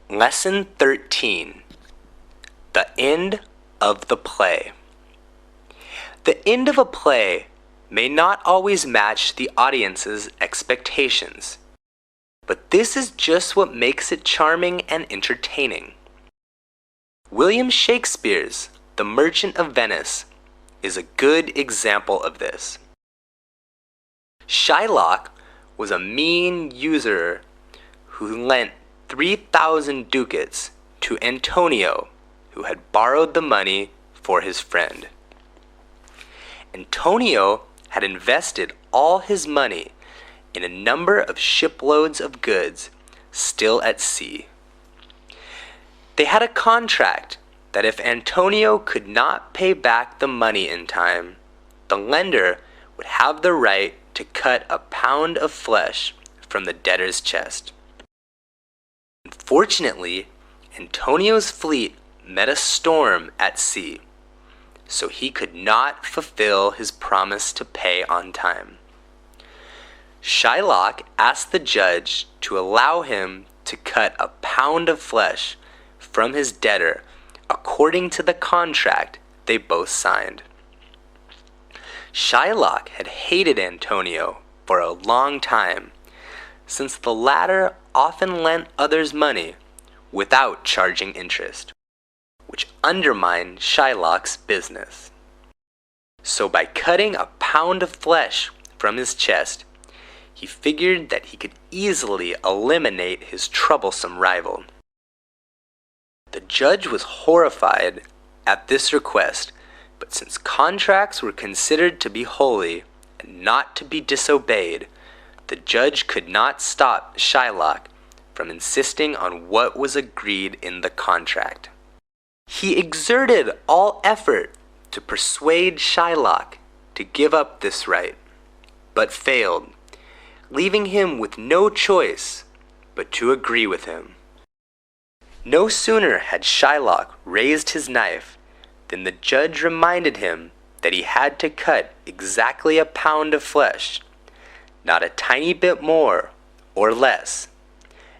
Lesson 13. The End of the Play. The end of a play may not always match the audience's expectations, but this is just what makes it charming and entertaining. William Shakespeare's The Merchant of Venice is a good example of this. Shylock was a mean usurer who lent 3,000 ducats to Antonio, who had borrowed the money for his friend. Antonio had invested all his money in a number of shiploads of goods still at sea. They had a contract that if Antonio could not pay back the money in time, the lender would have the right to cut a pound of flesh from the debtor's chest. Unfortunately, Antonio's fleet met a storm at sea, so he could not fulfill his promise to pay on time. Shylock asked the judge to allow him to cut a pound of flesh from his debtor according to the contract they both signed. Shylock had hated Antonio for a long time, since the latter often lent others money without charging interest, which undermined Shylock's business. So by cutting a pound of flesh from his chest, he figured that he could easily eliminate his troublesome rival. The judge was horrified at this request, but since contracts were considered to be holy and not to be disobeyed, the judge could not stop Shylock from insisting on what was agreed in the contract. He exerted all effort to persuade Shylock to give up this right, but failed, leaving him with no choice but to agree with him. No sooner had Shylock raised his knife than the judge reminded him that he had to cut exactly a pound of flesh, not a tiny bit more or less,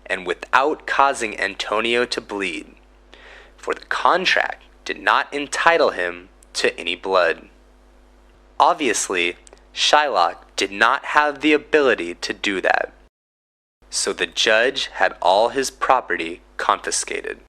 and without causing Antonio to bleed, for the contract did not entitle him to any blood. Obviously, Shylock did not have the ability to do that, so the judge had all his property confiscated.